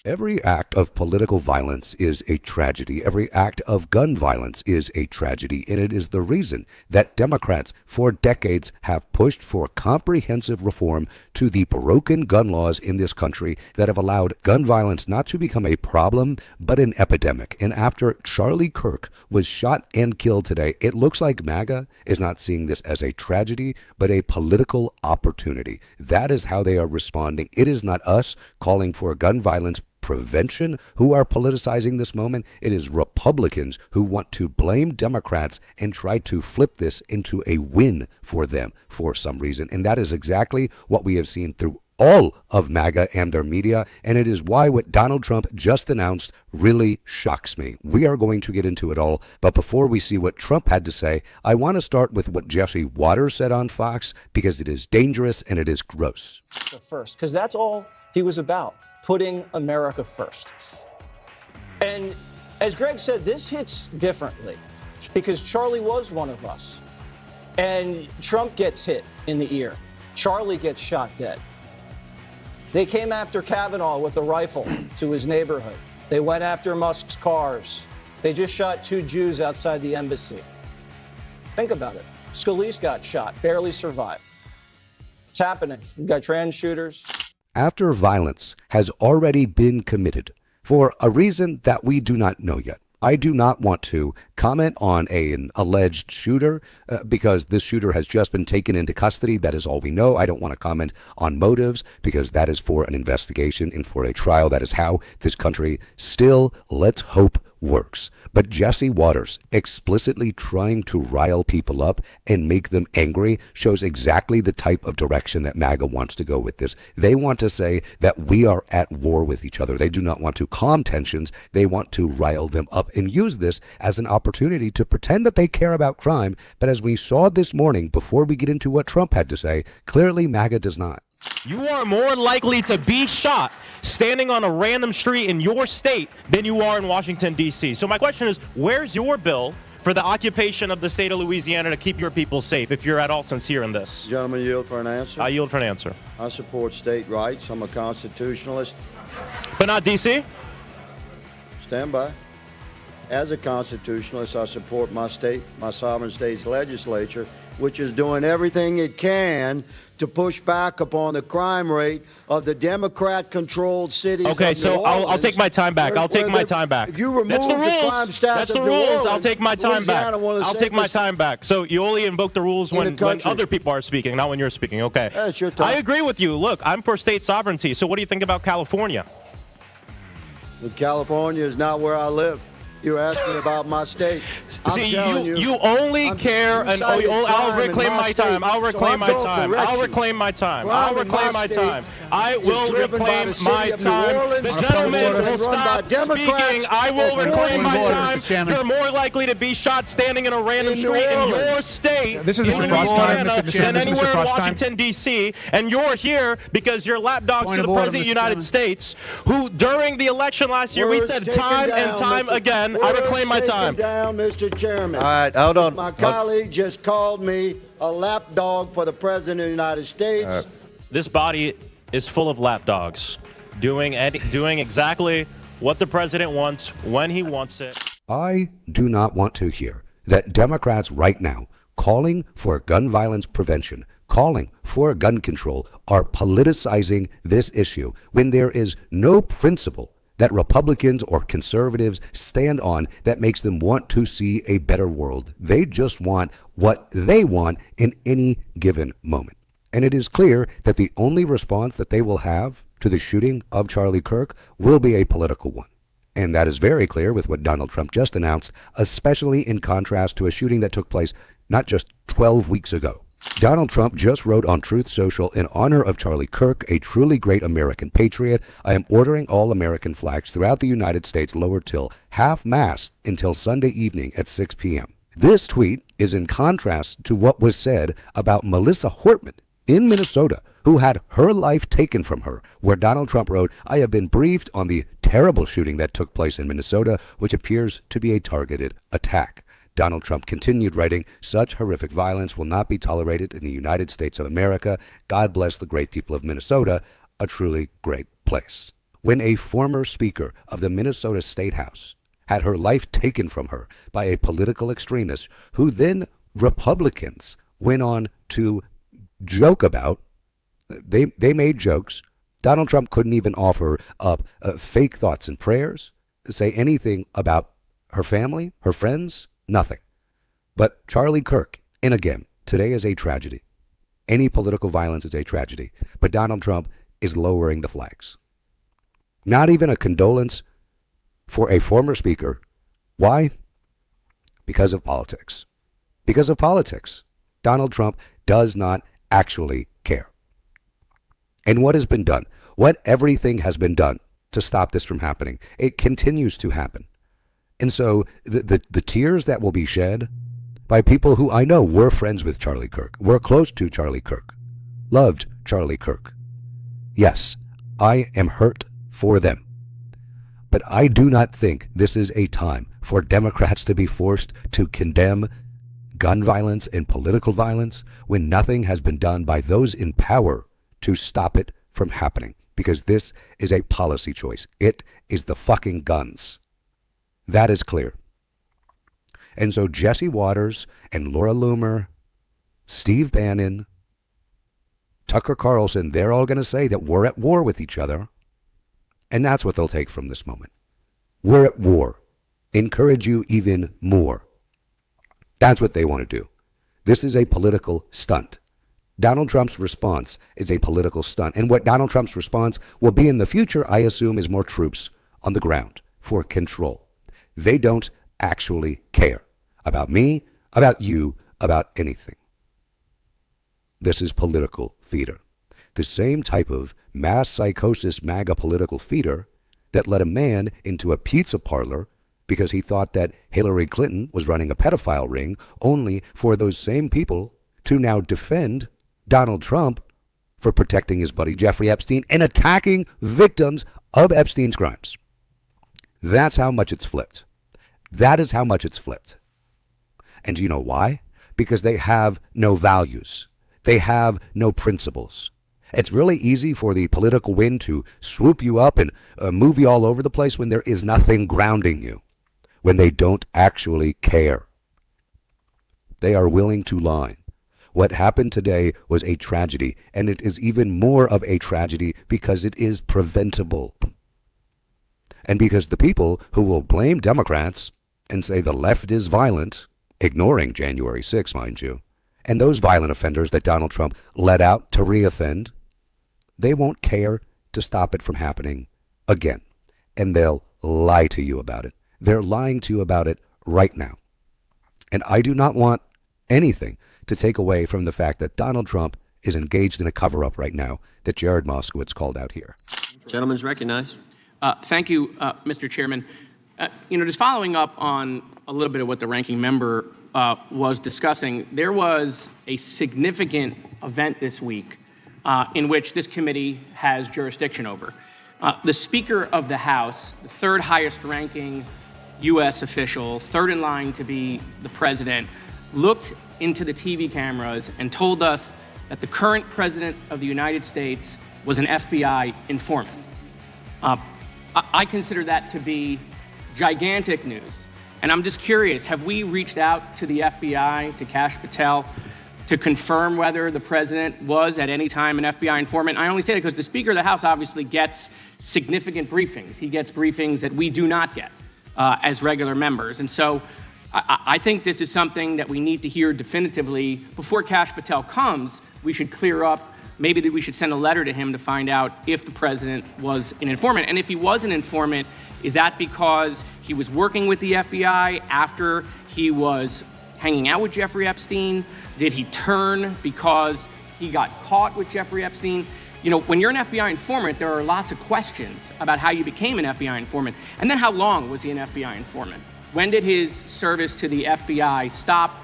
Every act of political violence is a tragedy. Every act of gun violence is a tragedy. And it is the reason that Democrats for decades have pushed for comprehensive reform to the broken gun laws in this country that have allowed gun violence not to become a problem, but an epidemic. And after Charlie Kirk was shot and killed today, it looks like MAGA is not seeing this as a tragedy, but a political opportunity. That is how they are responding. It is not us calling for gun violence prevention who are politicizing this moment. It is Republicans who want to blame Democrats and try to flip this into a win for them for some reason. And that is exactly what we have seen through all of MAGA and their media, and it is why what Donald Trump just announced really shocks me. We are going to get into it all, but before we see what Trump had to say, I want to start with what Jesse Waters said on Fox, because it is dangerous and it is gross. First, because that's all he was about, putting America first. And as Greg said, this hits differently because Charlie was one of us. And Trump gets hit in the ear. Charlie gets shot dead. They came after Kavanaugh with a rifle to his neighborhood. They went after Musk's cars. They just shot 2 Jews outside the embassy. Think about it. Scalise got shot, barely survived. It's happening. We've got trans shooters. After violence has already been committed for a reason that we do not know yet. I do not want to comment on an alleged shooter because this shooter has just been taken into custody. That is all we know. I don't want to comment on motives because that is for an investigation and for a trial. That is how this country still, let's hope, works. But Jesse Waters explicitly trying to rile people up and make them angry shows exactly the type of direction that MAGA wants to go with this. They want to say that we are at war with each other. They do not want to calm tensions. They want to rile them up and use this as an opportunity to pretend that they care about crime. But as we saw this morning, before we get into what Trump had to say, clearly MAGA does not. You are more likely to be shot standing on a random street in your state than you are in Washington, D.C. So my question is, where's your bill for the occupation of the state of Louisiana to keep your people safe, if you're at all sincere in this? Gentlemen, yield for an answer? I yield for an answer. I support state rights. I'm a constitutionalist. But not D.C.? Stand by. As a constitutionalist, I support my state, my sovereign state's legislature, which is doing everything it can to push back upon the crime rate of the Democrat-controlled cities. Okay, so I'll take my time back. I'll take my time back. If you remove That's the the rules. crime stats That's the of New rules. Orleans, I'll take my time back. Louisiana, I'll take my time back. So you only invoke the rules when other people are speaking, not when you're speaking. Okay. That's your time. I agree with you. Look, I'm for state sovereignty. So what do you think about California? California is not where I live. You asked me about my state. See, you only care, and I'll reclaim my time. I'll reclaim my time. I'll reclaim my time. I'll reclaim my time. I will reclaim my time. The gentleman will stop speaking. I will reclaim my time. You're more likely to be shot standing in a random street in your state, This is Mr. Frost time, Mr. than Chairman. anywhere in Frost time. Washington, D.C., and you're here because you're lapdogs to the President of the United States, who during the election last year, we said time and time again, I reclaim my time. Down, Mr. Chairman. All right, hold on. My colleague just called me a lapdog for the President of the United States. This body is full of lapdogs, doing exactly what the president wants when he wants it. I do not want to hear that Democrats right now calling for gun violence prevention, calling for gun control, are politicizing this issue when there is no principle that Republicans or conservatives stand on that makes them want to see a better world. They just want what they want in any given moment. And it is clear that the only response that they will have to the shooting of Charlie Kirk will be a political one. And that is very clear with what Donald Trump just announced, especially in contrast to a shooting that took place not just 12 weeks ago. Donald Trump just wrote on Truth Social, in honor of Charlie Kirk, a truly great American patriot, I am ordering all American flags throughout the United States lowered till half-mast until Sunday evening at 6 p.m. This tweet is in contrast to what was said about Melissa Hortman in Minnesota, who had her life taken from her, where Donald Trump wrote, I have been briefed on the terrible shooting that took place in Minnesota, which appears to be a targeted attack. Donald Trump continued writing, such horrific violence will not be tolerated in the United States of America. God bless the great people of Minnesota, a truly great place. when a former speaker of the Minnesota State House had her life taken from her by a political extremist who then Republicans went on to joke about. They made jokes. Donald Trump couldn't even offer up fake thoughts and prayers, say anything about her family, her friends, nothing. But Charlie Kirk, and again, today is a tragedy. Any political violence is a tragedy. But Donald Trump is lowering the flags. Not even a condolence for a former speaker. Why? Because of politics. Because of politics. Donald Trump does not actually care. And what has been done? What everything has been done to stop this from happening? It continues to happen. And so the tears that will be shed by people who I know were friends with Charlie Kirk, were close to Charlie Kirk, loved Charlie Kirk. Yes, I am hurt for them. But I do not think this is a time for Democrats to be forced to condemn gun violence and political violence when nothing has been done by those in power to stop it from happening. Because this is a policy choice. It is the fucking guns. That is clear. And so Jesse Waters and Laura Loomer, Steve Bannon, Tucker Carlson, they're all going to say that we're at war with each other. And that's what they'll take from this moment. We're at war. Encourage you even more. That's what they want to do. This is a political stunt. Donald Trump's response is a political stunt. And what Donald Trump's response will be in the future, I assume, is more troops on the ground for control. They don't actually care about me, about you, about anything. This is political theater. The same type of mass psychosis MAGA political theater that led a man into a pizza parlor because he thought that Hillary Clinton was running a pedophile ring, only for those same people to now defend Donald Trump for protecting his buddy Jeffrey Epstein and attacking victims of Epstein's crimes. That's how much it's flipped. That is how much it's flipped. And do you know why? Because they have no values. They have no principles. It's really easy for the political wind to swoop you up and move you all over the place when there is nothing grounding you, when they don't actually care. They are willing to lie. What happened today was a tragedy, and it is even more of a tragedy because it is preventable. And because the people who will blame Democrats and say the left is violent, ignoring January 6th, mind you, and those violent offenders that Donald Trump let out to reoffend, they won't care to stop it from happening again. And they'll lie to you about it. They're lying to you about it right now. And I do not want anything to take away from the fact that Donald Trump is engaged in a cover-up right now that Jared Moskowitz called out here. Gentleman's recognized. Thank you, Mr. Chairman. Just following up on a little bit of what the ranking member was discussing, there was a significant event this week in which this committee has jurisdiction over. The Speaker of the House, the third highest ranking U.S. official, third in line to be the president, looked into the TV cameras and told us that the current president of the United States was an FBI informant. I consider that to be gigantic news. And I'm just curious, have we reached out to the FBI, to Kash Patel, to confirm whether the president was at any time an FBI informant? I only say that because the Speaker of the House obviously gets significant briefings. He gets briefings that we do not get as regular members. And so I think this is something that we need to hear definitively. Before Kash Patel comes, we should clear up. Maybe that we should send a letter to him to find out if the president was an informant. And if he was an informant, is that because he was working with the FBI after he was hanging out with Jeffrey Epstein? Did he turn because he got caught with Jeffrey Epstein? When you're an FBI informant, there are lots of questions about how you became an FBI informant. And then how long was he an FBI informant? When did his service to the FBI stop,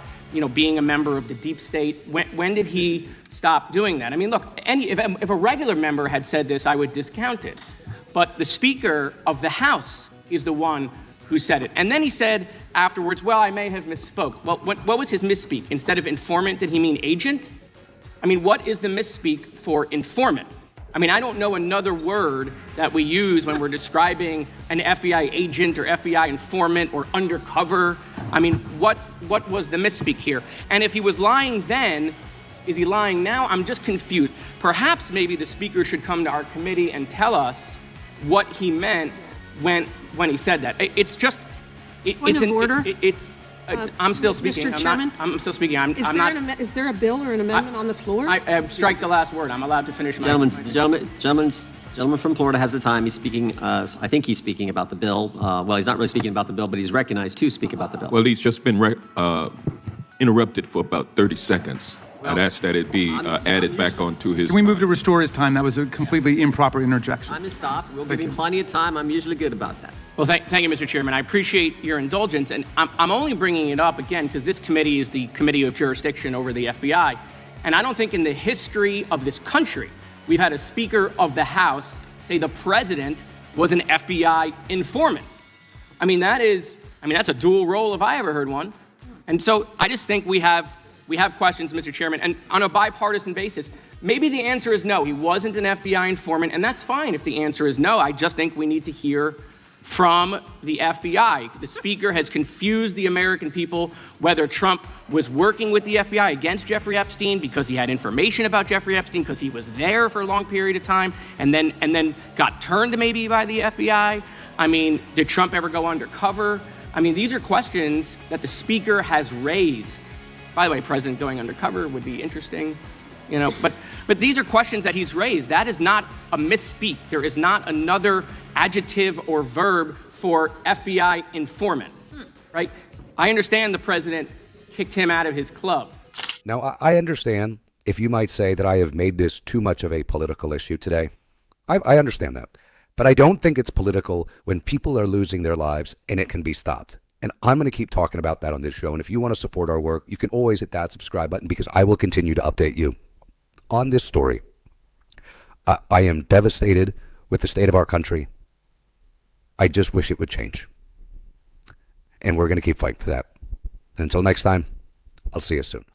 being a member of the deep state? When did he stop doing that? I mean, look, if a regular member had said this, I would discount it. But the Speaker of the House is the one who said it. And then he said afterwards, well, I may have misspoke. Well, what was his misspeak? Instead of informant, did he mean agent? I mean, what is the misspeak for informant? I mean, I don't know another word that we use when we're describing an FBI agent or FBI informant or undercover. I mean, what was the misspeak here? And if he was lying then, is he lying now? I'm just confused. Perhaps maybe the speaker should come to our committee and tell us what he meant when he said that. It's just... Point of order? I'm still speaking. Mr. Chairman? I'm still speaking. Is there a bill or an amendment on the floor? I strike the last word. I'm allowed to finish my... Gentleman from Florida has the time. He's speaking, I think he's speaking about the bill. Well, he's not really speaking about the bill, but he's recognized to speak about the bill. Well, he's just been interrupted for about 30 seconds. I'd ask that it be added back onto his... Can we move to restore his time? That was a completely improper interjection. Time to stop. We'll give him plenty of time. I'm usually good about that. Well, thank you, Mr. Chairman. I appreciate your indulgence, and I'm only bringing it up again because this committee is the committee of jurisdiction over the FBI, and I don't think in the history of this country we've had a Speaker of the House say the president was an FBI informant. I mean, that's a dual role if I ever heard one. And so I just think we have questions, Mr. Chairman, and on a bipartisan basis, maybe the answer is no, he wasn't an FBI informant, and that's fine if the answer is no. I just think we need to hear from the FBI. The Speaker has confused the American people whether Trump was working with the FBI against Jeffrey Epstein because he had information about Jeffrey Epstein because he was there for a long period of time and then got turned maybe by the FBI. I mean, did Trump ever go undercover? I mean, these are questions that the Speaker has raised. By the way, President going undercover would be interesting, but these are questions that he's raised. That is not a misspeak. There is not another adjective or verb for FBI informant, right? I understand the president kicked him out of his club. Now, I understand if you might say that I have made this too much of a political issue today. I understand that. But I don't think it's political when people are losing their lives and it can be stopped. And I'm going to keep talking about that on this show. And if you want to support our work, you can always hit that subscribe button because I will continue to update you on this story. I am devastated with the state of our country. I just wish it would change. And we're going to keep fighting for that. Until next time, I'll see you soon.